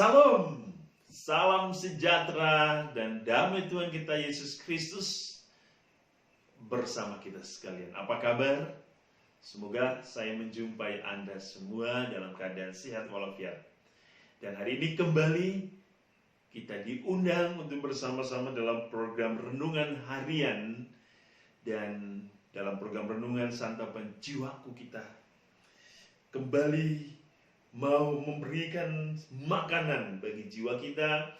Salam, salam sejahtera dan damai Tuhan kita Yesus Kristus bersama kita sekalian. Apa kabar? Semoga saya menjumpai Anda semua dalam keadaan sehat walafiat. Dan hari ini kembali kita diundang untuk bersama-sama dalam program renungan harian. Dan dalam program renungan santapan jiwaku kita kembali mau memberikan makanan bagi jiwa kita,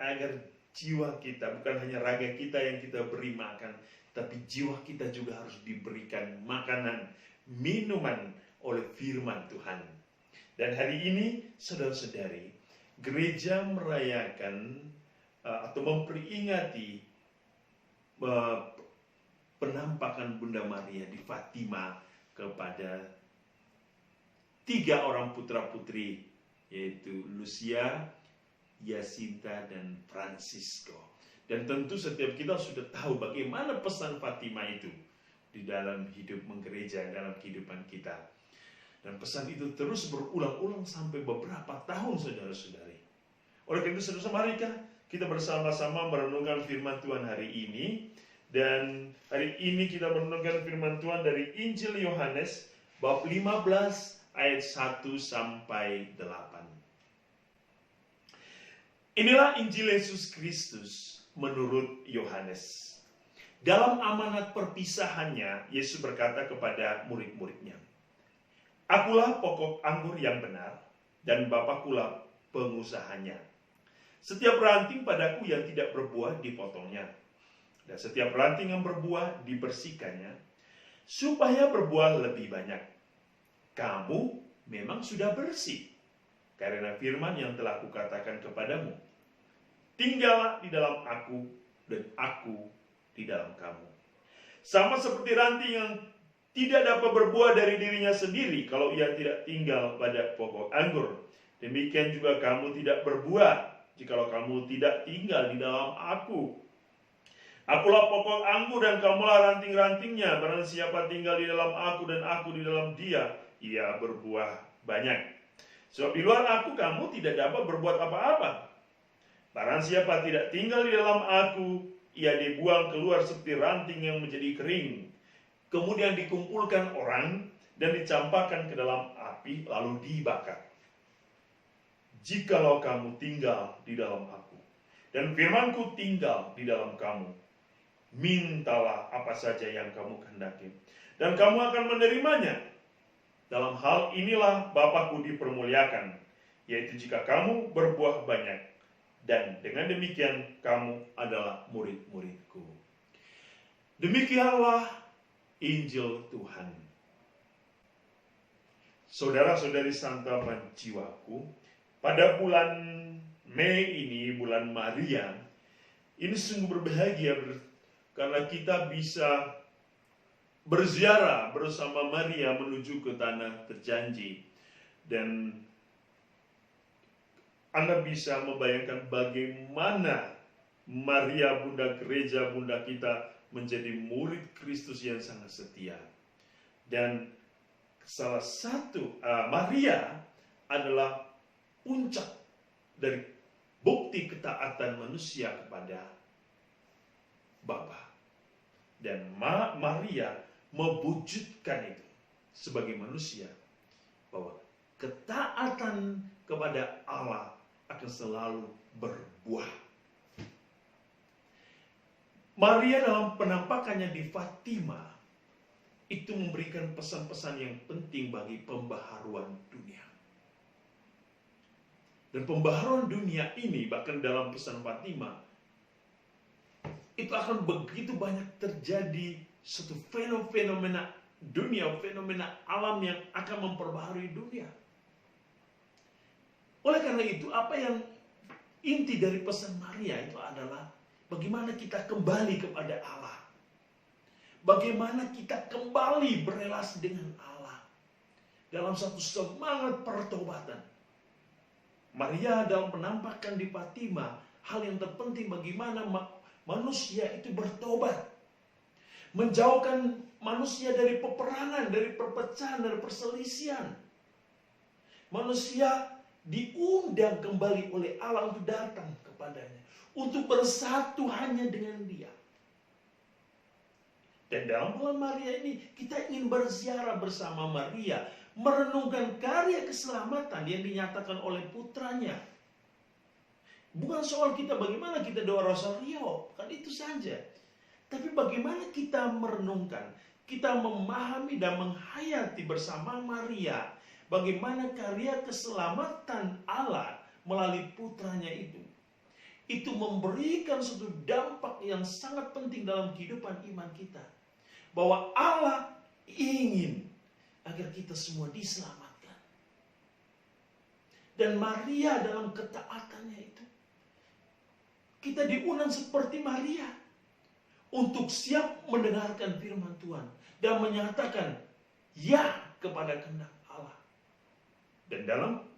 agar jiwa kita, bukan hanya raga kita yang kita beri makan, tapi jiwa kita juga harus diberikan makanan, minuman oleh firman Tuhan. Dan hari ini, saudara-saudari, gereja merayakan atau memperingati penampakan Bunda Maria di Fatima kepada 3 orang putra-putri, yaitu Lucia, Jacinta, dan Francisco. Dan tentu setiap kita sudah tahu bagaimana pesan Fatima itu di dalam hidup menggereja, dalam kehidupan kita. Dan pesan itu terus berulang-ulang sampai beberapa tahun, saudara-saudari. Oleh karena itu, saudara, mari kita bersama-sama merenungkan firman Tuhan hari ini. Dan hari ini kita merenungkan firman Tuhan dari Injil Yohanes bab 15 ayat 1 sampai 8. Inilah Injil Yesus Kristus menurut Yohanes. Dalam amanat perpisahannya, Yesus berkata kepada murid-muridnya, "Akulah pokok anggur yang benar, dan Bapakkulah pengusahanya. Setiap ranting padaku yang tidak berbuah dipotongnya, dan setiap ranting yang berbuah dibersihkannya, supaya berbuah lebih banyak. Kamu memang sudah bersih karena firman yang telah kukatakan kepadamu. Tinggallah di dalam aku dan aku di dalam kamu. Sama seperti ranting yang tidak dapat berbuah dari dirinya sendiri kalau ia tidak tinggal pada pokok anggur. Demikian juga kamu tidak berbuah jikalau kamu tidak tinggal di dalam aku. Akulah pokok anggur dan kamulah ranting-rantingnya. Barang siapa tinggal di dalam aku dan aku di dalam dia, ia berbuah banyak. Sebab di luar aku kamu tidak dapat berbuat apa-apa. Barang siapa tidak tinggal di dalam aku, ia dibuang keluar seperti ranting yang menjadi kering. Kemudian dikumpulkan orang dan dicampakkan ke dalam api lalu dibakar. Jikalau kamu tinggal di dalam aku dan firmanku tinggal di dalam kamu, mintalah apa saja yang kamu kehendaki dan kamu akan menerimanya. Dalam hal inilah Bapakku dipermuliakan, yaitu jika kamu berbuah banyak, dan dengan demikian kamu adalah murid-muridku." Demikianlah Injil Tuhan. Saudara-saudari santapan jiwaku, pada bulan Mei ini, bulan Maria, ini sungguh berbahagia karena kita bisa berziarah bersama Maria menuju ke tanah terjanji. Dan Anda bisa membayangkan bagaimana Maria, bunda gereja, bunda kita, menjadi murid Kristus yang sangat setia. Dan salah satu Maria adalah puncak dari bukti ketaatan manusia kepada Bapa. Dan Maria mewujudkan itu sebagai manusia, bahwa ketaatan kepada Allah akan selalu berbuah. Maria dalam penampakannya di Fatima itu memberikan pesan-pesan yang penting bagi pembaharuan dunia. Dan pembaharuan dunia ini, bahkan dalam pesan Fatima, itu akan begitu banyak terjadi suatu fenomena dunia, fenomena alam yang akan memperbaharui dunia. Oleh karena itu, apa yang inti dari pesan Maria itu adalah bagaimana kita kembali kepada Allah. Bagaimana kita kembali berelasi dengan Allah dalam satu semangat pertobatan. Maria dalam penampakan di Fatima, hal yang terpenting bagaimana manusia itu bertobat. Menjauhkan manusia dari peperangan, dari perpecahan, dari perselisihan. Manusia diundang kembali oleh Allah untuk datang kepadanya, untuk bersatu hanya dengan Dia. Dan dalam bulan Maria ini kita ingin berziarah bersama Maria, merenungkan karya keselamatan yang dinyatakan oleh putranya. Bukan soal kita bagaimana kita doa rosario, kan itu saja. Tapi bagaimana kita merenungkan, kita memahami dan menghayati bersama Maria bagaimana karya keselamatan Allah melalui putranya itu. Itu memberikan suatu dampak yang sangat penting dalam kehidupan iman kita. Bahwa Allah ingin agar kita semua diselamatkan. Dan Maria dalam ketaatannya itu, kita diundang seperti Maria untuk siap mendengarkan firman Tuhan dan menyatakan ya kepada kehendak Allah. Dan dalam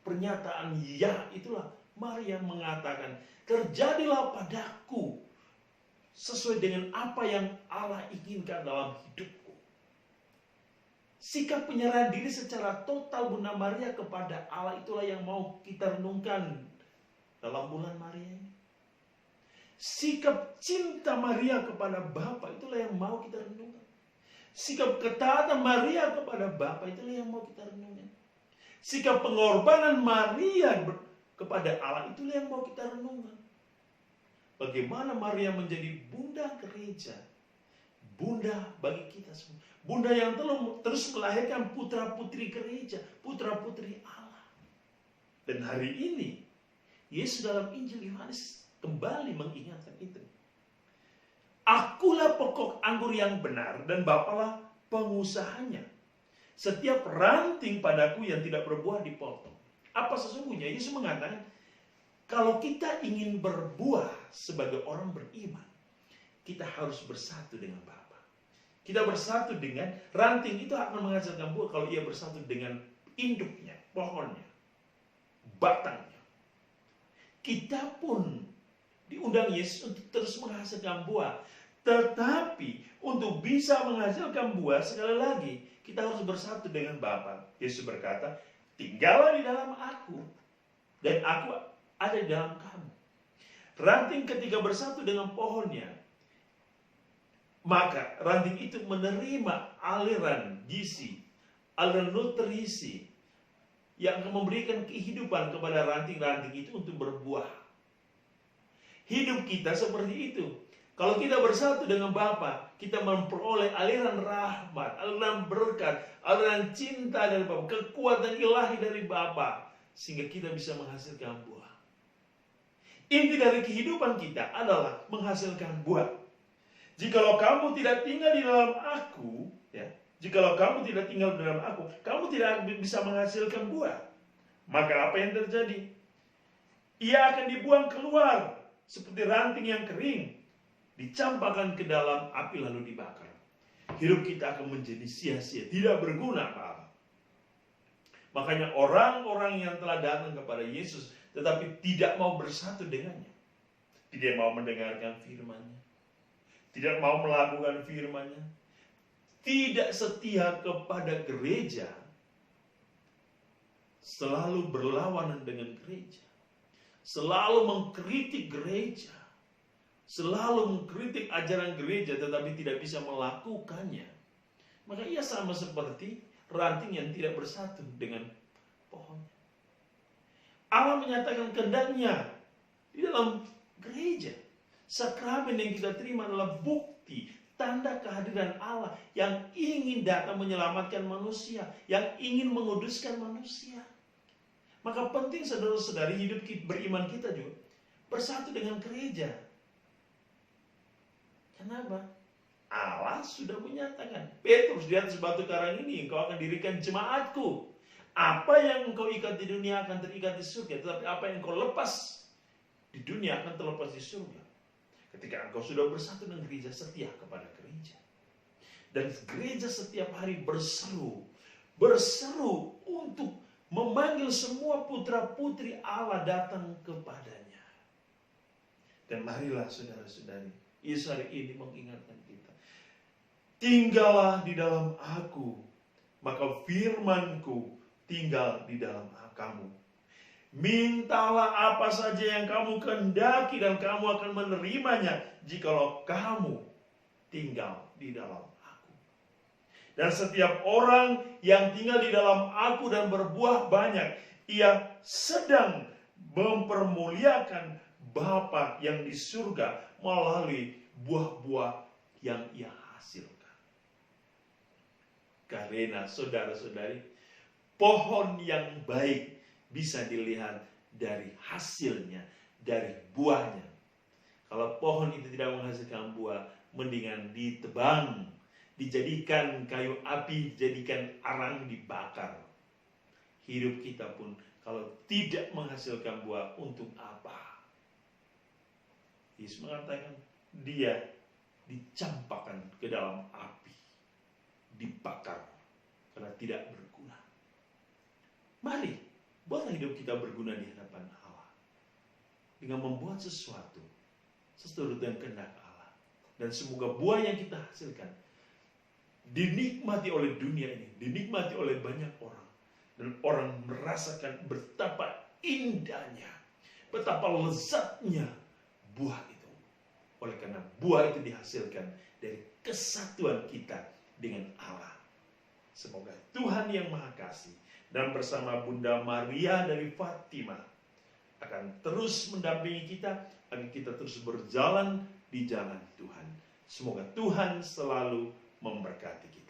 pernyataan ya itulah Maria mengatakan, terjadilah padaku sesuai dengan apa yang Allah inginkan dalam hidupku. Sikap penyerahan diri secara total Bunda Maria kepada Allah itulah yang mau kita renungkan dalam bulan Maria ini. Sikap cinta Maria kepada Bapa itulah yang mau kita renungkan. Sikap ketaatan Maria kepada Bapa itulah yang mau kita renungkan. Sikap pengorbanan Maria kepada Allah itulah yang mau kita renungkan. Bagaimana Maria menjadi bunda gereja, bunda bagi kita semua, bunda yang terus melahirkan putra-putri gereja, putra-putri Allah. Dan hari ini Yesus dalam Injil Yohanes kembali mengingatkan itu. Akulah pokok anggur yang benar dan Bapalah pengusahanya. Setiap ranting padaku yang tidak berbuah dipotong. Apa sesungguhnya? Yesus mengatakan, kalau kita ingin berbuah sebagai orang beriman, kita harus bersatu dengan Bapa. Kita bersatu dengan ranting itu akan menghasilkan buah kalau ia bersatu dengan induknya, pohonnya, batangnya. Kita pun diundang Yesus untuk terus menghasilkan buah. Tetapi untuk bisa menghasilkan buah, sekali lagi kita harus bersatu dengan Bapa. Yesus berkata, tinggallah di dalam aku dan aku ada di dalam kamu. Ranting ketika bersatu dengan pohonnya, maka ranting itu menerima aliran gizi, aliran nutrisi yang akan memberikan kehidupan kepada ranting-ranting itu untuk berbuah. Hidup kita seperti itu. Kalau kita bersatu dengan Bapa, kita memperoleh aliran rahmat, aliran berkat, aliran cinta dari Bapa, kekuatan ilahi dari Bapa, sehingga kita bisa menghasilkan buah. Inti dari kehidupan kita adalah menghasilkan buah. Jikalau kamu tidak tinggal di dalam aku, ya, jikalau kamu tidak tinggal di dalam aku, kamu tidak bisa menghasilkan buah. Maka apa yang terjadi? Ia akan dibuang keluar seperti ranting yang kering, dicampakkan ke dalam api lalu dibakar. Hidup kita akan menjadi sia-sia, tidak berguna apa-apa. Makanya orang-orang yang telah datang kepada Yesus tetapi tidak mau bersatu dengannya, tidak mau mendengarkan firman-Nya, tidak mau melakukan firman-Nya, tidak setia kepada gereja, selalu berlawanan dengan gereja, selalu mengkritik gereja, selalu mengkritik ajaran gereja tetapi tidak bisa melakukannya, maka ia sama seperti ranting yang tidak bersatu dengan pohonnya. Allah menyatakan kehendaknya di dalam gereja. Sakramen yang kita terima adalah bukti, tanda kehadiran Allah yang ingin datang menyelamatkan manusia, yang ingin menguduskan manusia. Maka penting saudara-saudari hidup beriman kita juga bersatu dengan gereja. Kenapa? Allah sudah menyatakan, Petrus, di atas batu karang ini engkau akan dirikan jemaatku. Apa yang engkau ikat di dunia akan terikat di surga, tetapi apa yang engkau lepas di dunia akan terlepas di surga. Ketika engkau sudah bersatu dengan gereja, setia kepada gereja. Dan gereja setiap hari berseru untuk memanggil semua putra-putri Allah datang kepadanya. Dan marilah saudara-saudari, Yesus hari ini mengingatkan kita. Tinggallah di dalam aku, maka firman-Ku tinggal di dalam kamu. Mintalah apa saja yang kamu kehendaki dan kamu akan menerimanya jikalau kamu tinggal di dalam aku. Dan setiap orang yang tinggal di dalam aku dan berbuah banyak, ia sedang mempermuliakan Bapa yang di surga melalui buah-buah yang ia hasilkan. Karena saudara-saudari, pohon yang baik bisa dilihat dari hasilnya, dari buahnya. Kalau pohon itu tidak menghasilkan buah, mendingan ditebang, dijadikan kayu api, dijadikan arang dibakar. Hidup kita pun kalau tidak menghasilkan buah, untuk apa? Yesus mengatakan, dia dicampakkan ke dalam api, dibakar, karena tidak berguna. Mari, buatlah hidup kita berguna di hadapan Allah dengan membuat sesuatu seturut dengan kehendak Allah. Dan semoga buah yang kita hasilkan dinikmati oleh dunia ini, dinikmati oleh banyak orang, dan orang merasakan betapa indahnya, betapa lezatnya buah itu. Oleh karena buah itu dihasilkan dari kesatuan kita dengan Allah. Semoga Tuhan yang Maha Kasih dan bersama Bunda Maria dari Fatimah akan terus mendampingi kita agar kita terus berjalan di jalan Tuhan. Semoga Tuhan selalu memberkati kita.